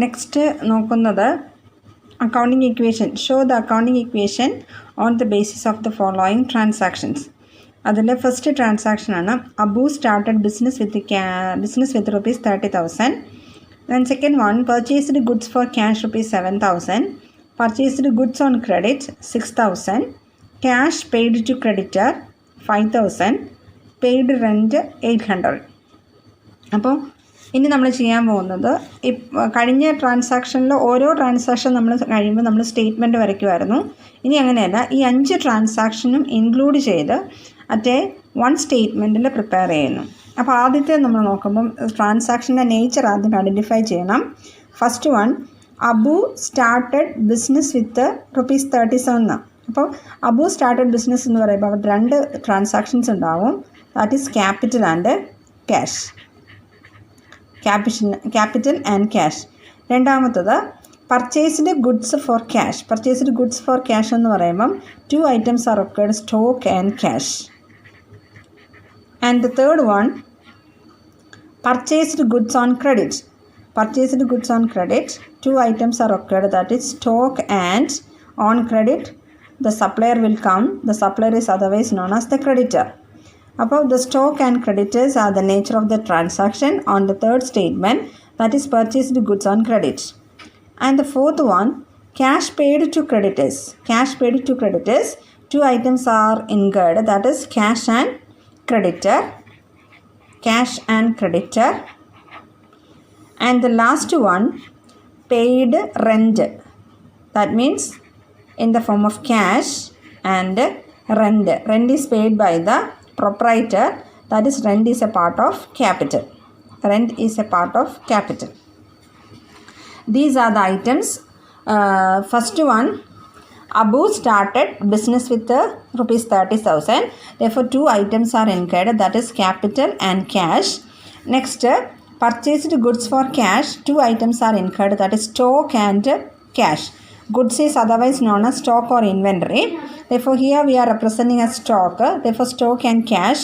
Next നോക്കുന്നത് accounting equation. Show the accounting equation on the basis of the following transactions. അതിൽ first ട്രാൻസാക്ഷനാണ് Abu started business with rupees 30,000. Then second one, purchased goods for cash rupees 7,000. Purchased goods on credit 6,000. Cash paid to creditor 5,000. Paid rent 800. അപ്പോൾ ഇനി നമ്മൾ ചെയ്യാൻ പോകുന്നത് കഴിഞ്ഞ ട്രാൻസാക്ഷനിൽ ഓരോ transaction നമ്മൾ കഴിയുമ്പോൾ നമ്മൾ സ്റ്റേറ്റ്മെൻറ്റ് വരയ്ക്കുമായിരുന്നു. ഇനി അങ്ങനെയല്ല, ഈ 5 ട്രാൻസാക്ഷനും ഇൻക്ലൂഡ് ചെയ്ത് വൺ സ്റ്റേറ്റ്മെൻറ്റിൽ പ്രിപ്പയർ ചെയ്യുന്നു. അപ്പോൾ ആദ്യത്തെ നമ്മൾ നോക്കുമ്പം ട്രാൻസാക്ഷൻ്റെ നേച്ചർ ആദ്യം ഐഡൻറ്റിഫൈ ചെയ്യണം. First one, Abu started business with rupees 37. അപ്പോൾ അബു സ്റ്റാർട്ടഡ് ബിസിനസ് എന്ന് പറയുമ്പോൾ അവിടെ 2 ട്രാൻസാക്ഷൻസ് ഉണ്ടാവും. That is capital and cash. Capital and cash. രണ്ടാമത്തത് purchased goods for cash. Purchased goods for cash എന്ന് പറയുമ്പം 2 items are occurred, stock and cash. And the third one, purchased goods on credit. Purchased goods on credit, 2 items are occurred, that is stock and on credit. The supplier will come. The supplier is otherwise known as the creditor. Above the stock and creditors are the nature of the transaction on the third statement, that is purchased goods on credit. And the fourth one, cash paid to creditors. Cash paid to creditors, 2 items are incurred, that is cash and creditor. Cash and creditor. And the last one, paid rent. That means in the form of cash and rent. Rent is paid by the proprietor. That is, rent is a part of capital. Rent is a part of capital. These are the items. First one, Abu started business with rupees 30,000. Therefore, 2 items are incurred, that is capital and cash. Next, purchased goods for cash, 2 items are incurred, that is stock and cash. Goods is otherwise known as stock or inventory. Therefore, here we are representing as stock. Therefore, stock and cash.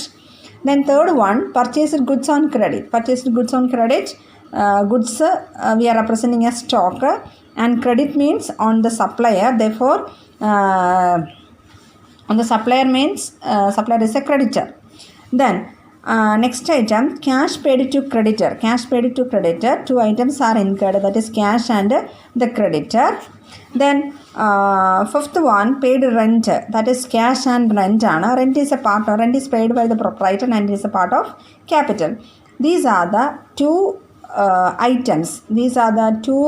Then third one, purchased goods on credit. Purchased goods on credit, goods we are representing as stock. And credit means on the supplier. Therefore, on the supplier means supplier is a creditor. Then next item, cash paid to creditor. Cash paid to creditor, 2 items are incurred, that is cash and the creditor. Then fifth one, paid rent. That is cash and rent. Rent is a part of, rent is paid by the proprietor and is a part of capital. These are the 2 items. These are the 2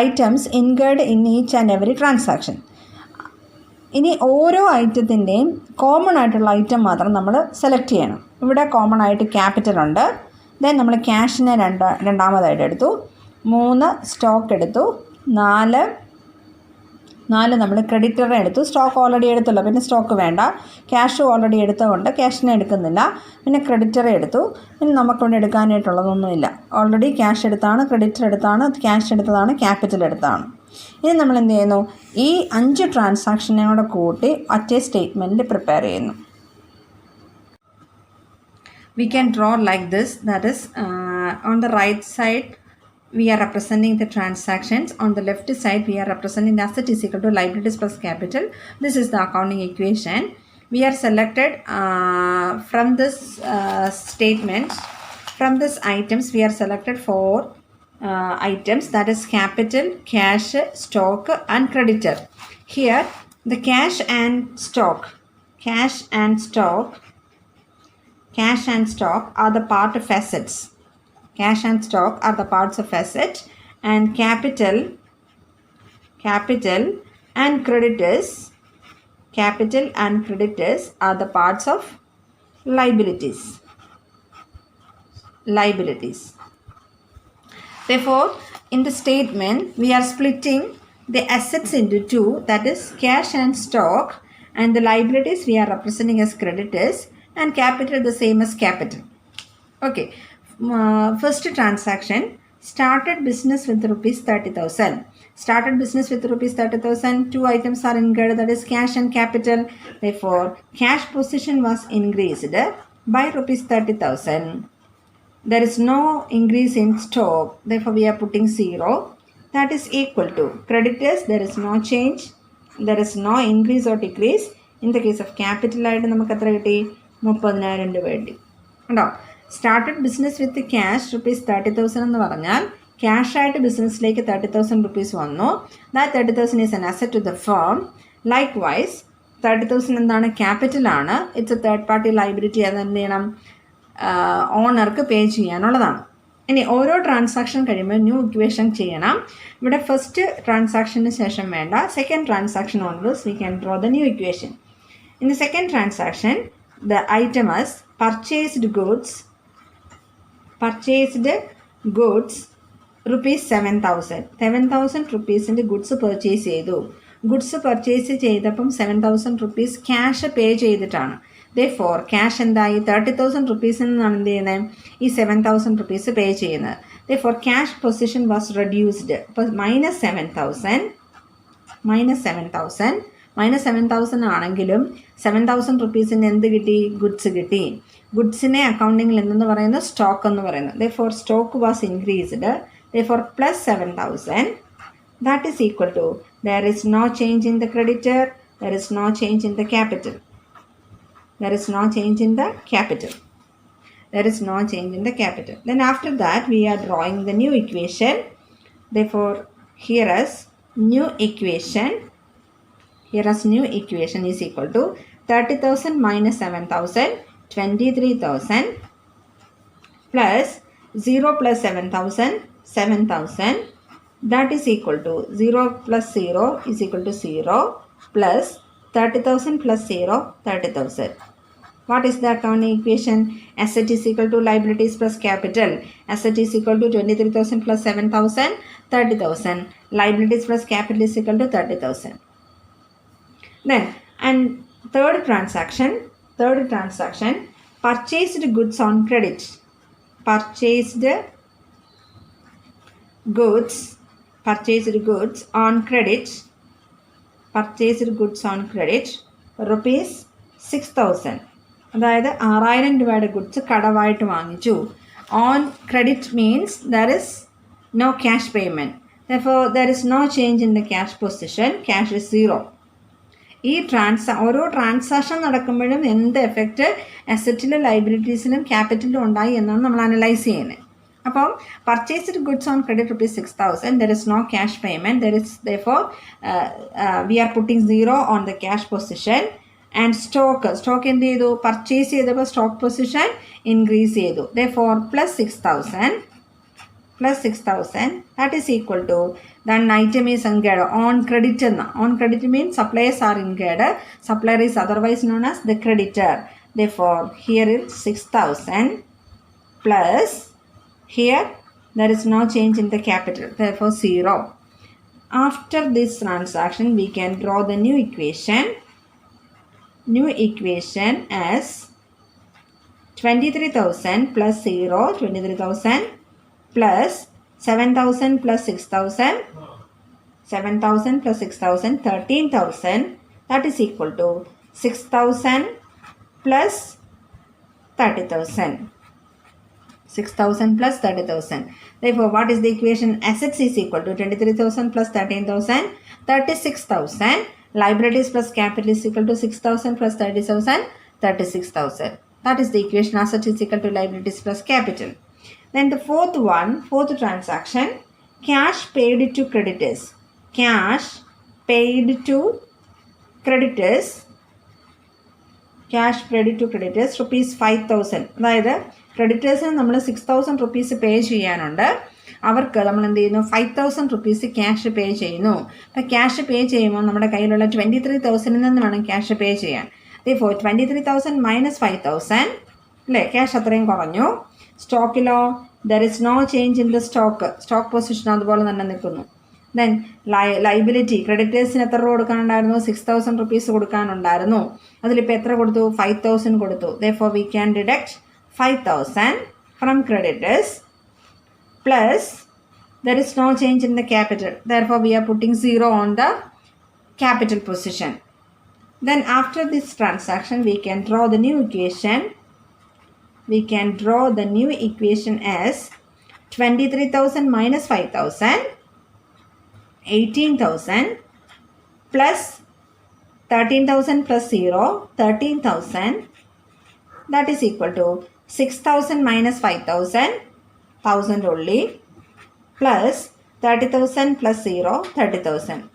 items incurred in each and every transaction. ഇനി ഓരോ ഐറ്റത്തിൻ്റെയും common ആയിട്ടുള്ള item മാത്രം നമ്മൾ select ചെയ്യണം. ഇവിടെ common ആയിട്ട് capital ഉണ്ട്. Then നമ്മൾ ക്യാഷിനെ രണ്ടാമതായിട്ട് എടുത്തു. 3 സ്റ്റോക്ക് എടുത്തു. 4 നമ്മൾ ക്രെഡിറ്ററെ എടുത്തു. സ്റ്റോക്ക് ഓൾറെഡി എടുത്തുള്ളൂ, പിന്നെ സ്റ്റോക്ക് വേണ്ട. ക്യാഷ് ഓൾറെഡി എടുത്തതുകൊണ്ട് ക്യാഷിനെ എടുക്കുന്നില്ല. പിന്നെ ക്രെഡിറ്ററെ എടുത്തു. പിന്നെ നമുക്കിവിടെ എടുക്കാനായിട്ടുള്ളതൊന്നുമില്ല. ഓൾറെഡി ക്യാഷ് എടുത്താണ്, ക്രെഡിറ്റർ എടുത്താണ്, ക്യാഷ് എടുത്തതാണ്, ക്യാപിറ്റൽ എടുത്താണ്. ഇനി നമ്മൾ എന്ത് ചെയ്യുന്നു? ഈ 5 ട്രാൻസാക്ഷനെ കൂടെ കൂട്ടി ഒറ്റ സ്റ്റേറ്റ്മെൻറ്റ് പ്രിപ്പയർ ചെയ്യുന്നു. We can draw like this, that is on the right side we are representing the transactions, on the left side we are representing the asset is equal to liabilities plus capital. This is the accounting equation. We are selected from this statement, from this items we are selected 4 items, that is capital, cash, stock and creditor. Here the cash and stock are the part of assets. Cash and stock are the parts of asset, and capital and creditors are the parts of liabilities. Therefore, in the statement we are splitting the assets into 2, that is cash and stock, and the liabilities we are representing as creditors, and capital the same as capital. Okay. First transaction, started business with rupees 30,000. Started business with rupees 30,000. 2 items are incurred, that is cash and capital. Therefore, cash position was increased by rupees 30,000. there is no increase in stock, therefore we are putting 0. That is equal to creditors, there is no change, there is no increase or decrease. In the case of capital ആയിട്ട് നമുക്ക് എത്ര കിട്ടി? 30,000 രൂപ കിട്ടി. ഉണ്ടോ? Started business വിത്ത് cash ₹30,000 എന്ന് പറഞ്ഞാൽ cash ആയിട്ട് ബിസിനസ്സിലേക്ക് 30,000 റുപ്പീസ് വന്നു. That 30,000 is an asset to the firm. Likewise 30,000 എന്താണ്? ക്യാപിറ്റലാണ്. It's a third party liability. അത് എന്ത് ചെയ്യണം? ഓണർക്ക് പേ ചെയ്യാനുള്ളതാണ്. ഇനി ഓരോ ട്രാൻസാക്ഷൻ കഴിയുമ്പോൾ ന്യൂ ഇക്വേഷൻ ചെയ്യണം. ഇവിടെ ഫസ്റ്റ് ട്രാൻസാക്ഷന് ശേഷം വേണ്ട, second transaction onwards we can draw the new equation. In the second transaction the item as purchased goods ₹7,000 റുപ്പീസിൻ്റെ ഗുഡ്സ് പർച്ചേസ് ചെയ്തു. ഗുഡ്സ് പർച്ചേസ് ചെയ്തപ്പം 7,000 റുപ്പീസ് ക്യാഷ് പേ ചെയ്തിട്ടാണ്. ഫോർ ക്യാഷ് എന്തായി? 30,000 റുപ്പീസിൽ നിന്നാണ് എന്ത് ചെയ്യുന്നത്? ഈ 7,000 റുപ്പീസ് പേ ചെയ്യുന്നത്. For cash position was reduced. അപ്പോൾ -7,000 ആണെങ്കിലും 7,000 റുപ്പീസിന് എന്ത് കിട്ടി? ഗുഡ്സ് കിട്ടി. ഗുഡ്സിനെ അക്കൗണ്ടിങ്ങിൽ എന്തെന്ന് പറയുന്നത്? സ്റ്റോക്ക് എന്ന് പറയുന്നത്. For stock was increased. For +7,000 that is equal to, there is no change in the creditor, there is no change in the capital. There is no change in the capital. Then after that we are drawing the new equation. Therefore here as new equation is equal to 30,000 minus 7,000, 23,000 plus 0 plus 7,000, 7,000. That is equal to 0 plus 0 is equal to 0 plus 30,000 plus 0, 30,000. What is the accounting equation? Asset is equal to liabilities plus capital. Asset is equal to 23,000 plus 7,000, 30,000. Liabilities plus capital is equal to 30,000. Then, and third transaction, purchased goods on credit. Purchased goods on credit ₹6,000. അതായത് 6,000 രൂപയുടെ goods കടവായിട്ട് വാങ്ങിച്ചു. On credit means there is no cash payment. therefore there is no change in the cash position. Cash is 0. ഈ ഓരോ transaction നടക്കുമ്പോഴും എന്ത് effect അസറ്റിലും ലൈബിലിറ്റീസിലും ക്യാപിറ്റലിലും ഉണ്ടായി എന്നാണ് നമ്മൾ അനലൈസ് ചെയ്യുന്നത്. അപ്പം purchased goods on credit ₹6,000, there is no cash payment. therefore we are putting 0 on the cash position. And stock എന്ത് ചെയ്തു? പർച്ചേസ് ചെയ്തപ്പോൾ സ്റ്റോക്ക് പൊസിഷൻ ഇൻക്രീസ് ചെയ്തു. therefore +6,000 that is equal to, then item is incurred on credit. On credit means suppliers are incurred. Supplier is otherwise known as the creditor. therefore here is 6,000 plus, here there is no change in the capital, therefore 0. After this transaction we can draw the new equation as 23,000 plus 0, 23,000 plus 7,000 plus 6,000, 7,000 plus 6,000, 13,000. That is equal to 6,000 plus 30,000. 6,000 plus 30,000. Therefore what is the equation? Assets is equal to 23,000 plus 13,000, 36,000. Liabilities plus capital is equal to 6,000 plus 30,000, 36,000. That is the equation. Asset is equal to liabilities plus capital. Then the fourth transaction, cash paid to creditors. ₹5,000. അതായത് ക്രെഡിറ്റേഴ്സിന് നമ്മൾ 6,000 rupees പേ ചെയ്യാനുണ്ട്. അവർക്ക് നമ്മൾ എന്ത് ചെയ്യുന്നു? 5,000 rupees cash pay ചെയ്യുന്നു. അപ്പോൾ cash pay ചെയ്യുമ്പോൾ നമ്മുടെ കയ്യിലുള്ള 23,000 നിന്ന് വേണം ക്യാഷ് പേ ചെയ്യാൻ. therefore 23,000 minus 5,000, അല്ലേ? ക്യാഷ് അത്രയും കുറഞ്ഞു. സ്റ്റോക്കിലോ there is no change in the stock position അതുപോലെ തന്നെ നിൽക്കുന്നു. ദെൻ ലൈബിലിറ്റി, ക്രെഡിറ്റേഴ്സിന് എത്ര രൂപ കൊടുക്കാനുണ്ടായിരുന്നു? 6,000 റുപ്പീസ് കൊടുക്കാനുണ്ടായിരുന്നു. അതിലിപ്പോൾ എത്ര കൊടുത്തു? 5,000 കൊടുത്തു. therefore we can deduct 5,000 from creditors plus there is no change in the capital. therefore we are putting 0 on the capital position. Then after this transaction we can draw the new equation. we can draw the new equation as 23,000 minus 5,000, 18,000 plus 13,000 plus 0, 13,000, that is equal to 6,000 minus 5,000, 1,000 only, plus 30,000 plus 0, 30,000.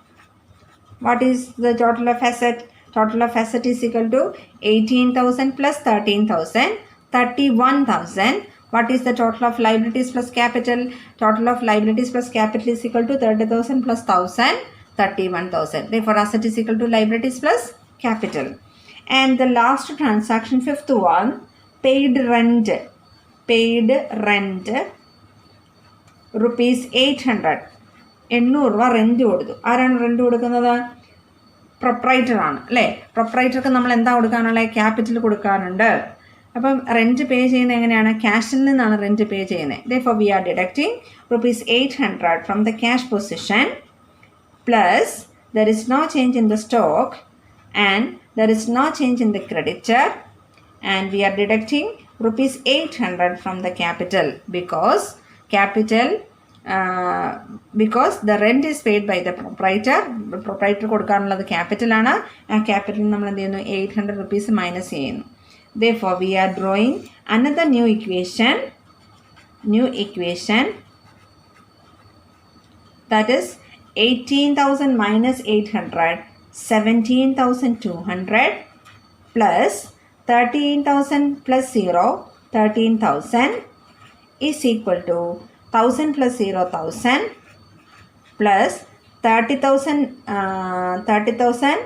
What is the total of asset? Total of asset is equal to 18,000 plus 13,000, 31,000. What is the total of liabilities plus capital? Total of liabilities plus capital is equal to 30,000 plus 1,000, 31,000. Therefore, asset is equal to liabilities plus capital. And the last transaction, fifth one, paid rent. Paid rent rupees 800. 800 രൂപ rent കൊടുത്തു. ആരാണ് rent കൊടുക്കുന്നത്? Proprietor ആണ് അല്ലേ? പ്രൊപ്പറൈറ്റർക്ക് നമ്മൾ എന്താ കൊടുക്കാനുള്ളത്? Capital കൊടുക്കാനുണ്ട്. അപ്പം റെൻറ്റ് പേ ചെയ്യുന്നത് എങ്ങനെയാണ്? ക്യാഷിൽ നിന്നാണ് റെൻറ്റ് പേ ചെയ്യുന്നത്. Therefore, we are deducting rupees 800 from the cash position, plus there is no change in the stock and there is no change in the creditor, and we are deducting rupees 800 from the capital because the rent is paid by the proprietor. Proprietor കൊടുക്കാനുള്ളത് capital ആണ്. ആ capital നമ്മൾ എന്ത് ചെയ്യുന്നു? 800 rupees minus ചെയ്യുന്നു. Therefore, we are drawing another new equation that is 18,000 minus 800, 17,200 plus 13,000 plus 0, 13,000 is equal to 1,000 plus 0, 1,000 plus 30,000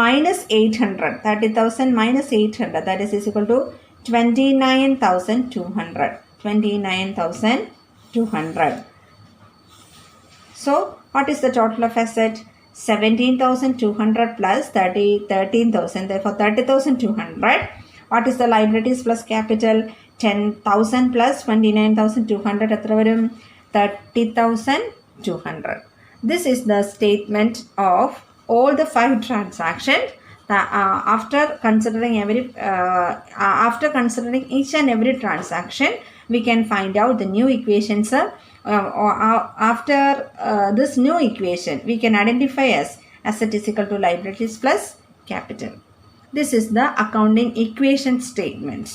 minus 800, 30,000 minus 800, that is equal to 29,200, 29,200. So, what is the total of asset? 17,200 plus 13,000, therefore 30,200. What is the liabilities plus capital? 10,000 plus 29,200 എത്ര വരും? 30,200. This is the statement of all the 5 transactions. After considering each and every transaction, we can find out the new equations. After this new equation, we can identify as asset is equal to liabilities plus capital. This is the accounting equation statements.